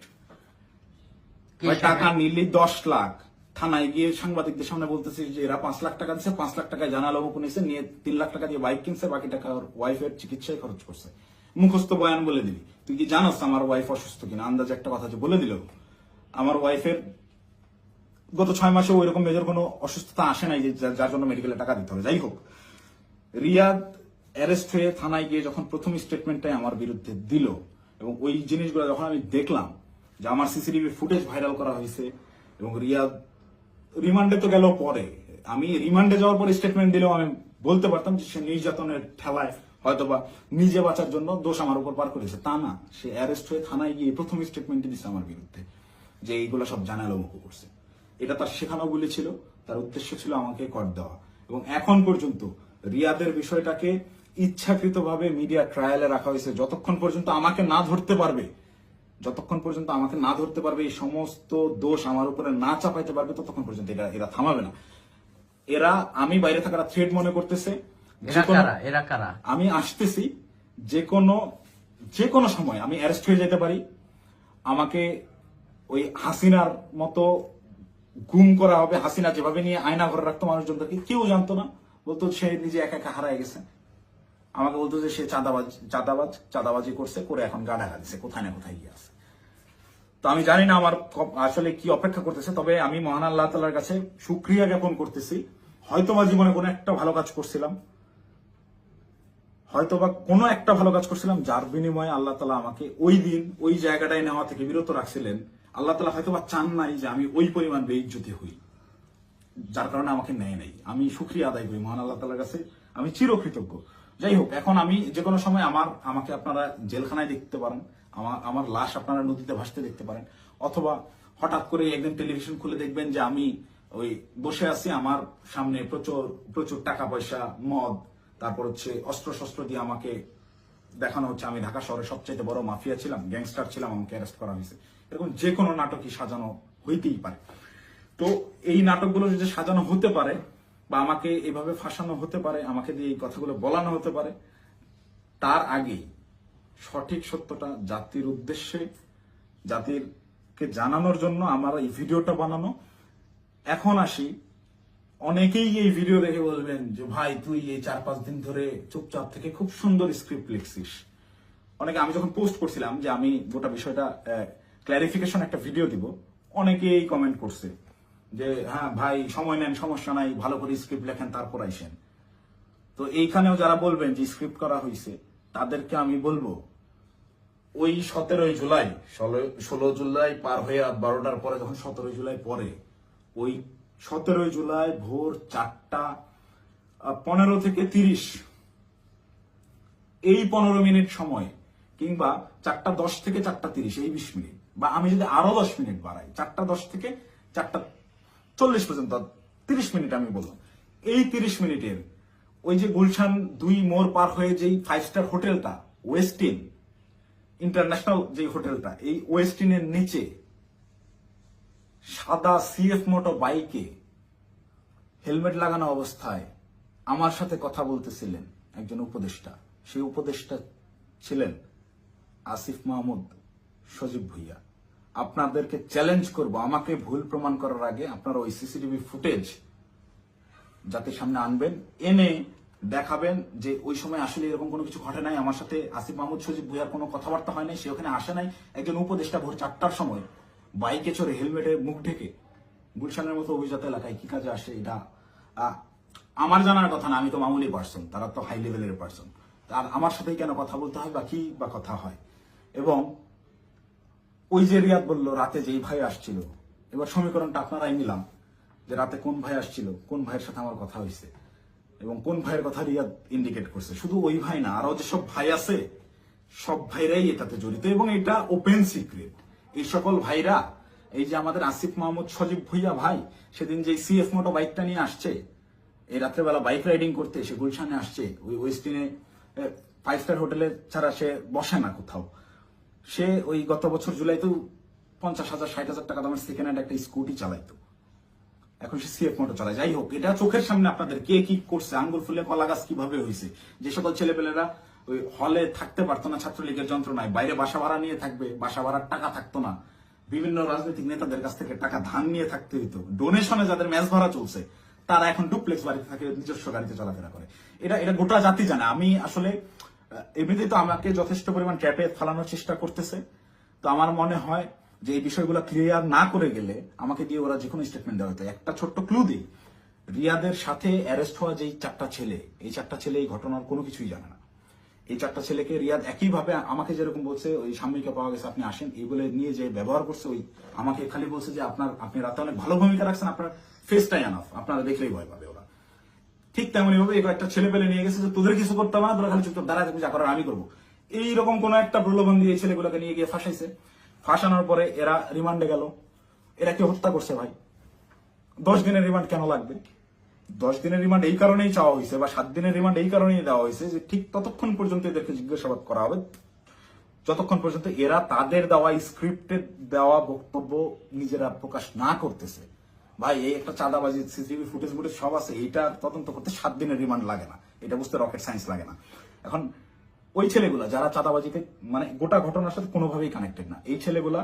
টাকা নিলে 10 লাখ, থানায় গিয়ে সাংবাদিকদের সামনে বলতেছে যে এরা 5 লাখ টাকা দিচ্ছে, 5 লাখ টাকায় জানা আলম অপু নিছে, নিয়ে 3 লাখ টাকা দিয়ে বাইক কিনছে, বাকি টাকা ওর ওয়াইফের চিকিৎসায় খরচ করছে। মুখস্থ বয়ান বলে দিবি, তুই কি জানাস আমার ওয়াইফ অসুস্থ কিনা? আন্দাজ একটা কথা যে বলে দিল। আমার ওয়াইফের গত 6 মাসে ওইরকম মেজর কোনো অসুস্থতা আসে নাই যে যার জন্য মেডিকেলে টাকা দিতে হবে। যাই হোক, রিয়াদ অ্যারেস্ট হয়ে থানায় গিয়ে যখন প্রথম স্টেটমেন্টটাই আমার বিরুদ্ধে দিল, এবং ওই জিনিসগুলো যখন আমি দেখলাম যে আমার সিসিটিভি ফুটেজ ভাইরাল করা হয়েছে, এবং রিয়াদ রিমান্ডে তো গেল পরে, আমি রিমান্ডে যাওয়ার পর স্টেটমেন্ট দিলেও আমি বলতে পারতাম যে সে নির্যাতনের ঠেলায় হয়তোবা নিজে বাঁচার জন্য দোষ আমার উপর পার করেছে। তা না, সে অ্যারেস্ট হয়ে থানায় গিয়ে প্রথম স্টেটমেন্টই দিচ্ছে আমার বিরুদ্ধে যে এইগুলো সব জানালো মুখ করছে। এটা তার শেখানো বলে ছিল, তার উদ্দেশ্য ছিল আমাকে কর দেওয়া। এবং এখন পর্যন্ত রিয়াদের বিষয়টাকে ইচ্ছাকৃতভাবে মিডিয়া ট্রায়ালে রাখা হয়েছে, যতক্ষণ পর্যন্ত আমাকে না ধরতে পারবে, এই সমস্ত দোষ আমার উপরে না চাপাইতে পারবে, ততক্ষণ পর্যন্ত এরা থামাবে না। এরা আমি বাইরে থাকার থ্রেড মনে করতেছে। আমি আসতেছি, যে কোনো সময় আমি অ্যারেস্ট হয়ে যেতে পারি, আমাকে ওই হাসিনার মতো গুম করা হবে। হাসিনা যেভাবে নিয়ে আয়না ঘরে রাখতো মানুষজনদেরকে, কেউ জানতো না, বলতো সে নিজে একা একা হারায় গেছে। আমাকে বলতো যে সে চাঁদাবাজি করছে, করে এখন গা ঢাকা দিছে, কোথায় না কোথায় গিয়ে আছে। তো আমি জানি না আমার আসলে কি অপেক্ষা করতেছে, তবে আমি মহান আল্লাহ তাআলার কাছে শুকরিয়া জ্ঞাপন করতেছি। হয়তোবা জীবনে কোনো একটা ভালো কাজ করছিলাম, যার বিনিময়ে আল্লাহ তাআলা আমাকে ওই দিন ওই জায়গাটায় নেওয়া থেকে বিরত রাখছিলেন। আল্লাহ তাআলা হয়তোবা চান নাই যে আমি ওই পরিমাণ বেইজ্জতি হই, যার কারণে আমাকে নেয় নাই। আমি শুকরিয়া আদায় করি মহান আল্লাহ তাআলার কাছে, আমি চিরকৃতজ্ঞ। যাই হোক, এখন আমি যে কোনো সময় আমাকে আপনারা জেলখানায় দেখতে পারেন, আমার লাশ আপনারা নদীতে ভাসতে দেখতে পারেন, অথবা হঠাৎ করে একদিন টেলিভিশন খুলে দেখবেন যে আমি ওই বসে আছি, আমার সামনে প্রচুর টাকা পয়সা, মদ, তারপর হচ্ছে অস্ত্র শস্ত্র দিয়ে আমাকে দেখানো হচ্ছে আমি ঢাকা শহরের সবচাইতে বড় মাফিয়া ছিলাম, গ্যাংস্টার ছিলাম, আমাকে অ্যারেস্ট করা হয়েছে। এরকম যে কোনো নাটকই সাজানো হইতেই পারে। তো এই নাটকগুলো যদি সাজানো হতে পারে, বা আমাকে এভাবে ফাঁসানো হতে পারে, আমাকে দিয়ে এই কথাগুলো বলানো হতে পারে, তার আগেই সঠিক সত্যটা জাতির উদ্দেশ্যে, জাতিরকে জানানোর জন্য আমার এই ভিডিওটা বানানো। এখন আসি, অনেকেই এই ভিডিও দেখে বলবেন যে ভাই তুই এই 4-5 দিন ধরে চুপচাপ থেকে খুব সুন্দর স্ক্রিপ্ট লিখছিস। অনেকে, আমি যখন পোস্ট করছিলাম যে আমি গোটা বিষয়টা ক্ল্যারিফিকেশন একটা ভিডিও দিব, অনেকেই কমেন্ট করছে যে হ্যাঁ ভাই সময় নেন, সমস্যা নাই, ভালো করে স্ক্রিপ্ট লেখেন, তারপর আইসেন। তো এইখানেও যারা বলবেন যে স্ক্রিপ্ট করা হয়েছে, তাদেরকে আমি বলবো ওই 17 জুলাই, 16 জুলাই পার হয়ে রাত 12টার পরে, যখন 17 জুলাই পরে, ওই 17 জুলাই ভোর 4:15 থেকে 30, এই 15 মিনিট সময়, কিংবা 4:10 থেকে 4:30, এই 20 মিনিট, বা আমি যদি আরো 10 মিনিট বাড়াই, 4:10 থেকে 4:40 পর্যন্ত 30 মিনিট আমি বললাম, এই 30 মিনিটের ওই যে গুলশান 2 মোড় পার হয়ে যেই 5 স্টার হোটেলটা, ওয়েস্টিন ইন্টারন্যাশনাল যে হোটেলটা, এই ওয়েস্টিনের নিচে সাদা সিএফ মোটো বাইকে হেলমেট লাগানো অবস্থায় আমার সাথে কথা বলতেছিলেন একজন উপদেষ্টা। সেই উপদেষ্টা ছিলেন আসিফ মাহমুদ সজীব ভুইয়া। আপনাদেরকে চ্যালেঞ্জ করব, আমাকে ভুল প্রমাণ করার আগে আপনারা ওই সিসিটিভি ফুটেজ জাতির সামনে আনবেন, এনে দেখাবেন যে ওই সময় আসলে এরকম কোনো কিছু ঘটে নাই, আমার সাথে আসিফ মাহমুদ সজীব ভুইয়ার কোনো কথাবার্তা হয় নাই, সে ওখানে আসে নাই। একজন উপদেষ্টা ভোর 4টার সময় বাইকে চড়ে হেলমেটে মুখ ঢেকে গুলশানের মতো অভিজাত এলাকায় কি কাজে আসে, এটা আমার জানার কথা না। আমি তো মামুলি পার্সন, তারা তো হাই লেভেলের পার্সন। আর আমার সাথেই কেন কথা বলতে হয়, বা কি বা কথা হয়। এবং ওই যে রিয়াদ বললো রাতে যেই ভাই আসছিল, এবার সমীকরণটা আপনারাই নিলাম যে রাতে কোন ভাই আসছিল, কোন ভাইয়ের সাথে আমার কথা হয়েছে এবং কোন ভাইয়ের কথা রিয়াদ ইন্ডিকেট করছে। শুধু ওই ভাই না, আরো যেসব ভাই আছে সব ভাইরাই এটাতে জড়িত এবং এটা ওপেন সিক্রেট। এই সকল ভাইরা, এই যে আমাদের আসিফ মাহমুদ সজীব ভুইয়া ভাই সেদিন যে সিএফ মোটো বাইকটা নিয়ে আসছে, এই রাত্রেবেলা বাইক রাইডিং করতে সে গুলশানে আসছে, ওই ওয়েস্টিনে 5 স্টার হোটেলে ছাড়া সে বসে না কোথাও। সে ওই গত বছর জুলাইতেও 50,000 60,000 টাকা দামের সেকেন্ড হ্যান্ড একটা স্কুটি চালাইতো, এখন সে সিএফ মোটর চালায়। যাই হোক, এটা চোখের সামনে আপনাদের কে কি করছে, আঙ্গুল ফুলে কলা গাছ কিভাবে হয়েছে। যে সকল ছেলেপেলেরা ওই হলে থাকতে পারতো না ছাত্রলীগের যন্ত্রণায়, বাইরে বাসা ভাড়া নিয়ে থাকবে, বাসা ভাড়ার টাকা থাকতো না, বিভিন্ন রাজনৈতিক নেতাদের কাছ থেকে টাকা ধান নিয়ে থাকতে হইতো, ডোনেশনে যাদের ম্যাচ ভরা চলছে তারা এখন ডুপ্লেক্স বাড়িতে থাকে, নিজস্ব গাড়িতে চলাফেরা করে। এটা গোটা জাতি জানে। আমি আসলে এমনিতেই তো আমাকে যথেষ্ট পরিমাণ ট্র্যাপে ফেলানোর চেষ্টা করতেছে, তো আমার মনে হয় যে এই বিষয়গুলো ক্লিয়ার না করে গেলে আমাকে দিয়ে ওরা যে কোনো স্টেটমেন্ট দেওয়া হতো। একটা ছোট্ট ক্লু দিই, রিয়াদের সাথে অ্যারেস্ট হওয়া যেই 4টা ছেলে, এই 4টা ছেলে এই ঘটনার কোনো কিছুই জানে না। এই 4টা ছেলেকে রিয়াদ একইভাবে আমাকে যেরকম বলছে ওই সাময়িকা পাওয়া গেছে আপনি আসেন এই বলে নিয়ে যে ব্যবহার করছে, ওই আমাকে খালি বলছে যে আপনি রাতে অনেক ভালো ভূমিকা রাখছেন, আপনার ফেসটাই আনাফ, আপনারা দেখলেই ভয় পাবে ওরা। ঠিক তেমনই ভাবে একটা ছেলে পেলে নিয়ে গেছে যে তোদের কিছু করতে হবে না, তোরা খালি চুপচাপ দাঁড়ায় থাকবি, যা করার আমি করবো। এইরকম কোন একটা প্রলোভন দিয়ে ছেলেগুলোকে নিয়ে গিয়ে ফাঁসাইছে। ফাঁসানোর পরে এরা রিমান্ডে গেল। এরা কি হত্যা করছে ভাই? 10 দিনের রিমান্ড কেন লাগবে? 10 দিনের রিমান্ড এই কারণেই চাওয়া হয়েছে বা 7 দিনের রিমান্ড এই কারণেই দেওয়া হয়েছে যে ঠিক ততক্ষণ পর্যন্ত এদেরকে জিজ্ঞাসাবাদ করা হবে যতক্ষণ পর্যন্ত এরা তাদের দেওয়া স্ক্রিপ্টেড দেওয়া বক্তব্য নিজেরা প্রকাশ না করতেছে। ভাই এই একটা চাঁদাবাজি সিসিটিভি ফুটেজ সব আছে, এইটা তদন্ত করতে 7 দিনের রিমান্ড লাগে না, এটা বুঝতে রকেট সায়েন্স লাগে না। এখন ওই ছেলেগুলা যারা চাঁদাবাজিতে মানে গোটা ঘটনার সাথে কোনোভাবেই কানেক্টেড না, এই ছেলেগুলা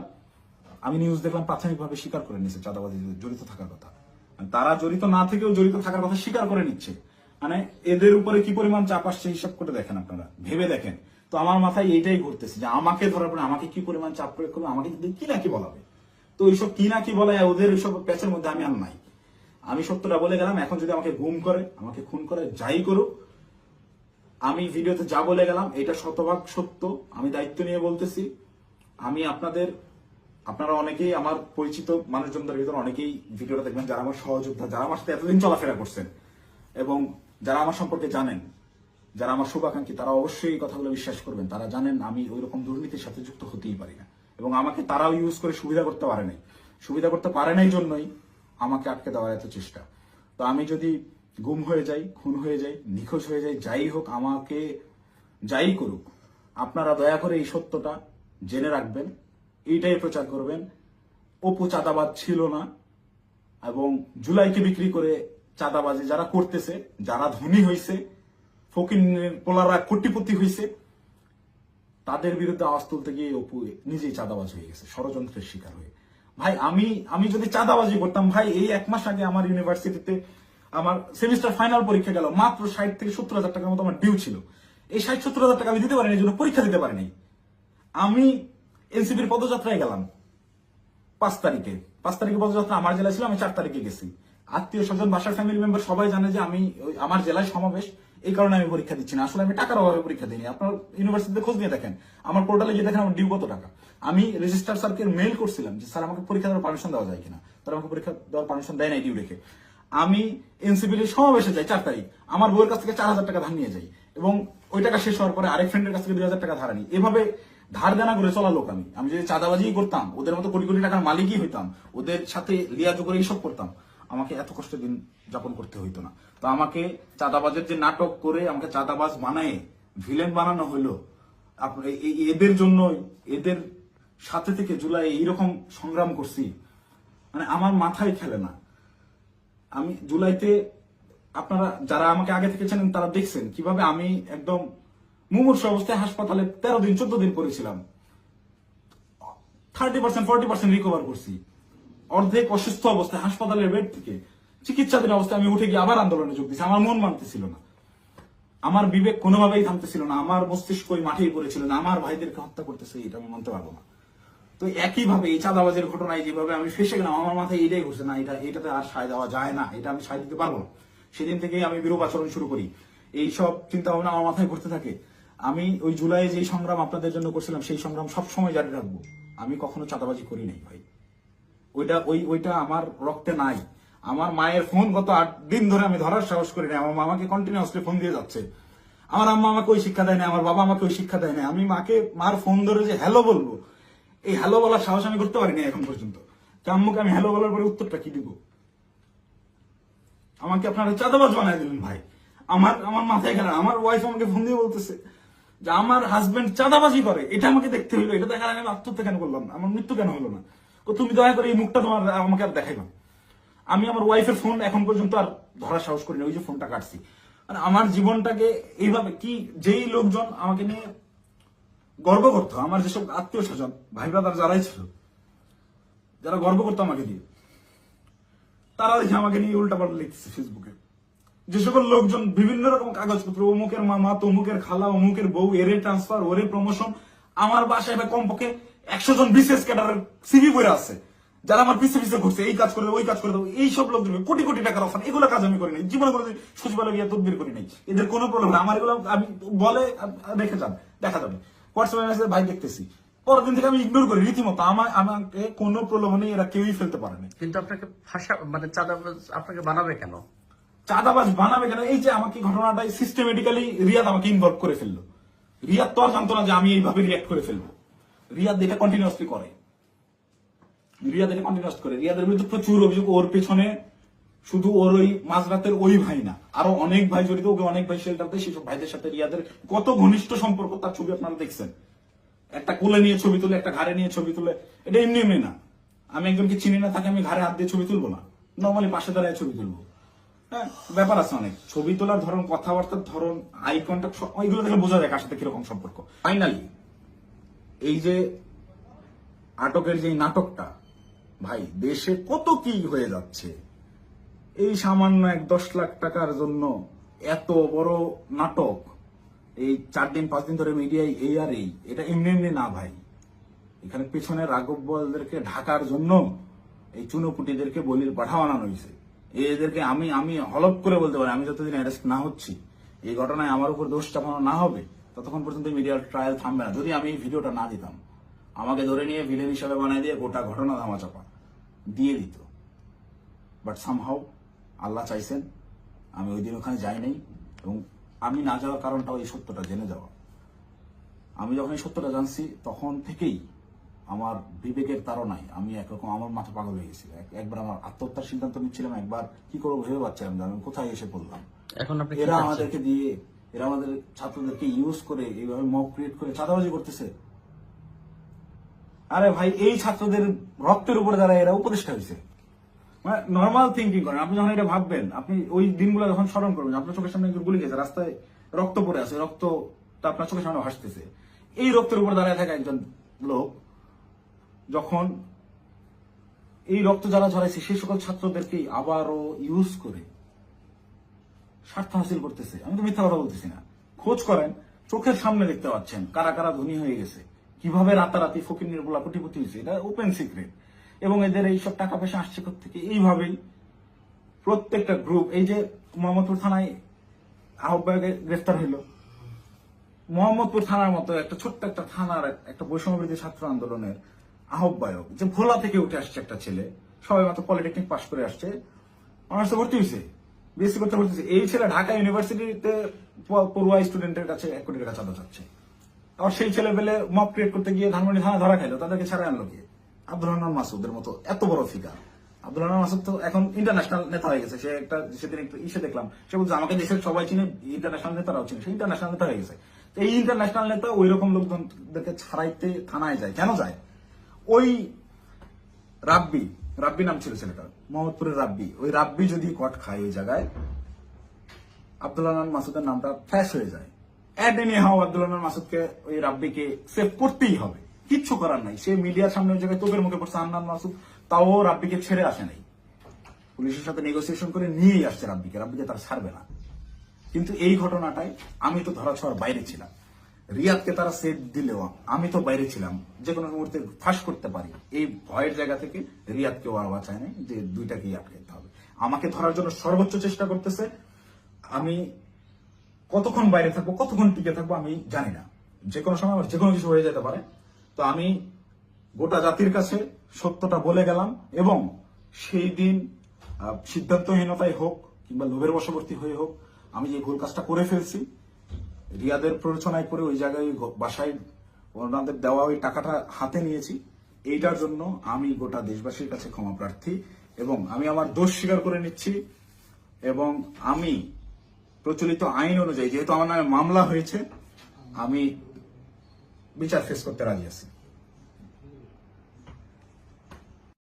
আমি নিউজ দেখলাম প্রাথমিকভাবে স্বীকার করে নিচ্ছে চাঁদাবাজি জড়িত থাকার কথা। তারা জড়িত না থেকেও জড়িত থাকার কথা স্বীকার করে নিচ্ছে। মানে এদের উপরে কি পরিমাণ চাপ আসছে হিসাব করে দেখেন, আপনারা ভেবে দেখেন। তো আমার মাথায় এইটাই ঘুরতেছে যে আমাকে ধরার পরে আমাকে কি পরিমাণ চাপ প্রয়োগ করবে, আমাকে কি না কি বলাবে। তো এইসব কি না কি বলে ওদের ওইসব প্যাচের মধ্যে আমি আর নাই। আমি সত্যটা বলে গেলাম, এখন যদি আমাকে গুম করে, আমাকে খুন করে, যাই করুক, আমি ভিডিওতে যা বলে গেলাম এটা শতভাগ সত্য, আমি দায়িত্ব নিয়ে বলতেছি। আমি আপনারা অনেকেই আমার পরিচিত মানুষজনদের ভিতরে অনেকেই ভিডিওটা দেখবেন যারা আমার সহযোদ্ধা, যারা আমার সাথে এতদিন চলাফেরা করছেন এবং যারা আমার সম্পর্কে জানেন, যারা আমার শুভাকাঙ্ক্ষী, তারা অবশ্যই এই কথাগুলো বিশ্বাস করবেন। তারা জানেন আমি ওই রকম দুর্নীতির সাথে যুক্ত হতেই পারি না এবং আমাকে তারাও ইউজ করে সুবিধা করতে পারে নাই। সুবিধা করতে পারে নাই জন্যই আমাকে আটকে দেওয়ার এত চেষ্টা। তো আমি যদি গুম হয়ে যাই, খুন হয়ে যাই, নিখোঁজ হয়ে যাই, যাই হোক, আমাকে যাই করুক, আপনারা দয়া করে এই সত্যটা জেনে রাখবেন, এইটাই প্রচার করবেন। অপু চাঁদাবাজ ছিল না এবং জুলাইকে বিক্রি করে চাঁদাবাজি যারা করতেছে, যারা ধনী হয়েছে, ফকিরের পোলারা কোটিপতি হয়েছে, তাদের বিরুদ্ধে আওয়াজ তুলতে গিয়ে অপু নিজেই চাঁদাবাজ হয়ে গেছে, ষড়যন্ত্রের শিকার হয়ে। ভাই আমি যদি চাঁদাবাজি করতাম, ভাই এই 1 মাস আগে আমার ইউনিভার্সিটিতে আমার সেমিস্টার ফাইনাল পরীক্ষা গেল, মাত্র 60 থেকে 70,000 টাকার মতো আমার ডিউ ছিল। এই 60-70,000 টাকা আমি দিতে পারিনি, এই জন্য পরীক্ষা দিতে পারিনি। আমি এনসিপির পদযাত্রায় গেলাম 5 তারিখে পদযাত্রা আমার জেলায় ছিল, আমি 4 তারিখে গেছি। আত্মীয় স্বজন, বাসার ফ্যামিলি মেম্বার সবাই জানে যে আমি আমার জেলায় সমাবেশ, এই কারণে আমি পরীক্ষা দিচ্ছি না। আসলে আমি টাকার অভাবে পরীক্ষা দিইনি। আপনার ইউনিভার্সিটিতে খোঁজ নিয়ে দেখেন, আমার পোর্টালে গিয়ে দেখেন আমার ডিউ কত টাকা। আমি রেজিস্ট্রার স্যারকে মেইল করছিলাম যে স্যার আমাকে পরীক্ষা দেওয়ার পারমিশন দেওয়া যায় কিনা, তারা আমাকে পরীক্ষা দেওয়ার পারমিশন দেয় নাই ডিউ রেখে। আমি এনসিপির সমাবেশে যাই 4 তারিখ, আমার বউয়ের কাছ থেকে 4,000 টাকা ধার নিয়ে যাই এবং ওই টাকা শেষ হওয়ার পরে আরেক ফ্রেন্ডের কাছ থেকে 2,000 টাকা ধার আনি। এভাবে ধার দেনা করে চলা লোক আমি যদি চাঁদাবাজি করতাম, ওদের মতো কোটি কোটি টাকার মালিকই হইতাম, ওদের সাথে লিয়াজো করে এইসব করতাম, আমাকে এত কষ্ট দিন যাপন করতে হইতো না। তো আমাকে চাঁদাবাজের যে নাটক করে আমাকে চাঁদাবাজ বানায় ভিলেন বানানো হইলো, এদের জন্য, এদের সাথে থেকে জুলাই এইরকম সংগ্রাম করছি, মানে আমার মাথায় খেলে না। আমি জুলাইতে, আপনারা যারা আমাকে আগে থেকে চেনেন তারা দেখছেন কিভাবে আমি একদম মুমূর্ষু অবস্থায় হাসপাতালে 13 দিন 14 দিন পড়েছিলাম। 30% 40% রিকভার করছি। অর্ধেক অসুস্থ অবস্থায় হাসপাতালের বেড থেকে চিকিৎসাধীন অবস্থায় আমি উঠে গিয়ে আবার আন্দোলনে যোগ দিয়েছি। আমার মন মানতেছিল না, আমার বিবেক কোনোভাবেই থামতেছিল না, আমার মস্তিষ্ক ওই মাঠেই পড়েছিল না, আমার ভাইদেরকে হত্যা করতেছে, এটা আমি মানতে পারবো না। তো একইভাবে এই চাঁদাবাজের ঘটনায় যেভাবে আমি ফেসে গেলাম, আমার মাথায় এটাই ঘুরছে, না এটাতে আর সায় দেওয়া যায় না, এটা আমি সায় দিতে পারবো না। সেদিন থেকেই আমি বিরূপ আচরণ শুরু করি, এইসব চিন্তা ভাবনা আমার মাথায় ঘুরতে থাকে। আমি ওই জুলাই যে সংগ্রাম আপনাদের জন্য করছিলাম সেই সংগ্রাম সবসময় জারি রাখবো। আমি কখনো চাঁদাবাজি করি নাই ভাই, ওইটা আমার রক্তে নাই। আমার মায়ের ফোন গত 8 দিন ধরে আমি ধরার সাহস করি না। আমার মামাকে কন্টিনিউয়াসলি ফোন দিয়ে যাচ্ছে। আমার আম্মা আমাকে ওই শিক্ষা দেয় না, আমার বাবা আমাকে ওই শিক্ষা দেয় না। আমি মার ফোন ধরে যে হ্যালো বলবো, এই হ্যালো বলার সাহস আমি করতে পারিনি এখন পর্যন্ত। আম্মুকে আমি হ্যালো বলার পরে উত্তরটা কি দিব? আমাকে আপনারা চাঁদাবাজ বানায় দিলেন ভাই। আমার মাথায় গেল, আমার ওয়াইফ আমাকে ফোন দিয়ে বলতেছে যে আমার হাজবেন্ড চাঁদাবাজি করে, এটা আমাকে দেখতে হইলো। এটা দেখার আগে আমি আত্মহত্যা কেন করলাম না, আমার মৃত্যু কেন হলো না? তুমি দয়া করে এই মুখটা তোমার আমাকে আর দেখাইবা। আমি আমার ওয়াইফের ফোন এখন পর্যন্ত আর ধরার সাহস করি না, ওই যে ফোনটা কাটছি। মানে আমার জীবনটাকে এইভাবে কি, যেই লোকজন আমাকে নিয়ে গর্ব করতো, আমার যেসব আত্মীয় স্বজন ভাই ব্রাদার যারাই ছিল, যারা গর্ব করতো আমাকে দিয়ে, তারা দেখে আমাকে নিয়ে উল্টাপাল্টা লিখতেছে ফেসবুকে। যে সকল লোকজন বিভিন্ন রকম কাগজপত্র, অমুকের মামা, তমুকের খালা, অমুকের বউ, এরে ট্রান্সফার, ওরে প্রমোশন, আমার বাসায় কমপক্ষে 100 জন বিশেষ ক্যাডারের সিভি বইরা আছে, যারা আমার পিছে পিছে ঘুরছে, এই কাজ করে দেবো, ওই কাজ করে দেবো। এইসব লোকজন কোটি কোটি টাকার অফার, এগুলো কাজ আমি করি নাই জীবনে, করে সচিবালয় গিয়ে তদবির করি নাই। এদের কোনো প্রবলেম না, আমার এগুলো আমি বলে রেখে যান, দেখা যাবে হোয়াটসঅ্যাপে মেসেজ, ভাই দেখতেছি, পরের দিন থেকে আমি ইগনোর করি রীতিমতো। আমাকে কোনো প্রলোভনে এরা কেউই ফেলতে পারেনি। কিন্তু আপনাকে মানে চাঁদাবাজ আপনাকে বানাবে কেন? চাঁদাবাজ বানাবে কেন? এই যে আমাকে ঘটনাটাই সিস্টেমেটিক্যালি রিয়াদ আমাকে ইনভলভ করে ফেললো। রিয়াদ তো আর জানতো না যে আমি এইভাবে রিয়াক্ট করে ফেলবো। রিয়াদ এটা কন্টিনিউয়াসলি করে, রিয়াদের বিরুদ্ধে প্রচুর অভিযোগ। ওর পেছনে শুধু ওর ওই মাঝরাতের ওই ভাই না, আরো অনেক ভাই জড়িত। ওকে অনেক ভাই শেল্টারতে, সেসব ভাইদের সাথে রিয়াদের কত ঘনিষ্ঠ সম্পর্ক, তার ছবি আপনারা দেখছেন। একটা কোলে নিয়ে ছবি তুলে, একটা ঘাড়ে নিয়ে ছবি তুলে, এটা এমনি এমনি না। আমি একজনকে চিনি না, তাকে আমি ঘাড়ে হাত দিয়ে ছবি তুলবো না, নর্মালি পাশে দাঁড়ায় ছবি তুলবো। হ্যাঁ, ব্যাপার আছে অনেক। ছবি তোলার ধরন, কথাবার্তার ধরন, আই কন্ট্যাক্ট, ওইগুলো থেকে বোঝা যায় কার সাথে কিরকম সম্পর্ক। ফাইনালি এই যে আটকের যে নাটকটা, ভাই দেশে কত কি হয়ে যাচ্ছে। এই সামান্য 10 লাখ টাকার জন্য এত বড় নাটক, এই 4 দিন 5 দিন ধরে মিডিয়ায় এই আর এই, এটা এমনি এমনি না ভাই। এখানে পেছনে রাঘব বলদেরকে ঢাকার জন্য এই চুনোপুটিদেরকে বলির পাঠা বানানো হয়েছে। এদেরকে আমি হলপ করে বলতে পারি, আমি যতদিন অ্যারেস্ট না হচ্ছি, এই ঘটনায় আমার উপর দোষ চাপানো না হবে, ততক্ষণ পর্যন্ত মিডিয়ার ট্রায়াল থামবে না। যদি আমি এই ভিডিওটা না দিতাম, আমাকে ধরে নিয়ে ভিলেন হিসাবে বানাই দিয়ে গোটা ঘটনা ধামাচাপা দিয়ে দিত। বাট সামহাউ আল্লাহ চাইছেন আমি ওই দিন ওখানে যাই নাই, এবং আমি না যাওয়ার কারণটাও এই সত্যটা জেনে যাওয়া। আমি যখন এই সত্যটা জানছি, তখন থেকেই আমার বিবেকের তাড়নায় আমি একরকম আমার মাথা পাগল হয়ে গেছিল। একবার আমার আত্মহত্যার সিদ্ধান্ত নিচ্ছিলাম, একবার কি করবো ভেবে পাচ্ছিলাম যে আমি কোথায় এসে পড়লাম। এখন এরা আমাদেরকে দিয়ে, এরা আমাদের ছাত্রদেরকে ইউজ করে এইভাবে মব ক্রিয়েট করে চাঁদাবাজি করতেছে। আরে ভাই, এই ছাত্রদের রক্তের উপরে যারা এরা উপদেষ্টা হয়েছে, মানে নর্মাল থিঙ্কিং করেন। আপনি যখন এটা ভাববেন, আপনি ওই দিনগুলো যখন স্মরণ করবেন, আপনার চোখের সামনে একজন গুলি গেছে, রাস্তায় রক্ত পড়ে আছে, রক্তটা আপনার চোখের সামনে ভাসতেছে। এই রক্তের উপরে দাঁড়ায় থাকা একজন লোক যখন এই রক্ত যারা ঝরাইছে সেই সকল ছাত্রদেরকেই আবারও ইউজ করে স্বার্থ হাসিল করতেছে। আমি তো মিথ্যা কথা বলতেছি না, খোঁজ করেন, চোখের সামনে দেখতে পাচ্ছেন কারা কারা ধনী হয়ে গেছে, কিভাবে রাতারাতি ফকির নির্মলা কোটিপতি হয়েছে, এটা ওপেন সিক্রেট। এবং এদের এইসব টাকা পয়সা আসছে থেকে এইভাবেই প্রত্যেকটা গ্রুপ। এই যে মোহাম্মদপুর থানায় আহ্বায়কে গ্রেফতার হইল, মোহাম্মদপুর থানার মতো একটা ছোট্ট একটা থানার একটা বৈষম্যবিরোধী ছাত্র আন্দোলনের আহ্বায়ক, যে ভোলা থেকে উঠে আসছে একটা ছেলে, সবাই মাত্র পলিটেকনিক পাশ করে আসছে, অনার্সে ভর্তি হয়েছে, বিএসসি করতে ভর্তি হয়েছে। এই ছেলে ঢাকা ইউনিভার্সিটিতে পড়ুয়া স্টুডেন্টের কাছে 1 কোটি টাকা চাঁদা চাচ্ছে। আর সেই ছেলে পেলে মব ক্রিয়েট করতে গিয়ে ধানমন্ডি থানা ধরা খাইলো, তাদেরকে ছাড়া আনলো গিয়ে আব্দুল রহমান মাসুদের মতো এত বড় ফিগার। আব্দুল রহমান মাসুদ তো এখন ইন্টারন্যাশনাল নেতা হয়ে গেছে। সে একটা সেদিন একটু ইসে দেখলাম, সে বলছে আমাকে দেশের সবাই চিনে, ইন্টারন্যাশনাল নেতারাও চিনে, সে ইন্টারন্যাশনাল নেতা হয়ে গেছে। এই ইন্টারন্যাশনাল নেতা ওই রকম লোকজনদেরকে ছাড়াইতে থানায় যায় কেন যায়? ওই রাব্বি নাম ছিল ছেলেটার, মোহাম্মদপুরের রাব্বি, ওই রাব্বি যদি কট খায় ওই জায়গায়, আব্দুল রহমান মাসুদের নামটা ফ্ল্যাশ হয়ে যায়। At any how Abdul Rahman মাসুদকে, ওই রাব্বিকে সেভ করতেই হবে, কিচ্ছু করার নাই। সে মিডিয়ার সামনে ওই জায়গায় তোপের মুখে পড়ছে আন্নান মাসুদ, তাও রাব্বিকে ছেড়ে আসে নাই, পুলিশের সাথে নেগোসিয়েশন করে নিয়েই আসছে রাব্বিকে তারা ছাড়বে না। কিন্তু এই ঘটনাটাই আমি তো ধরাছোঁয়ার বাইরে ছিলাম। রিয়াদকে তারা সেভ দিলেও আমি তো বাইরে ছিলাম, যে কোনো মুহূর্তে ফাঁস করতে পারি। এই ভয়ের জায়গা থেকে রিয়াদকেও আর বাঁচায় নাই যে দুইটাকেই আটকাতে হবে। আমাকে ধরার জন্য সর্বোচ্চ চেষ্টা করতেছে। আমি কতক্ষণ বাইরে থাকবো, কতক্ষণ টিকে থাকবো আমি জানি না। যে কোনো সময় আমার যে কোনো কিছু হয়ে যেতে পারে। তো আমি গোটা জাতির কাছে সত্যটা বলে গেলাম, এবং সেই দিন সিদ্ধান্তহীনতায় হোক কিংবা লোভের বশবর্তী হয়ে হোক, আমি যে ভুল কাজটা করে ফেলছি, রিয়াদের প্ররোচনায় করে ওই জায়গায় বাসায় ওনাদের দেওয়া ওই টাকাটা হাতে নিয়েছি, এইটার জন্য আমি গোটা দেশবাসীর কাছে ক্ষমা প্রার্থী, এবং আমি আমার দোষ স্বীকার করে নিচ্ছি। এবং আমি প্রচলিত আইন অনুযায়ী, যেহেতু আমার নামে মামলা হয়েছে, আমি বিচার ফেস করতে রাজি আছি।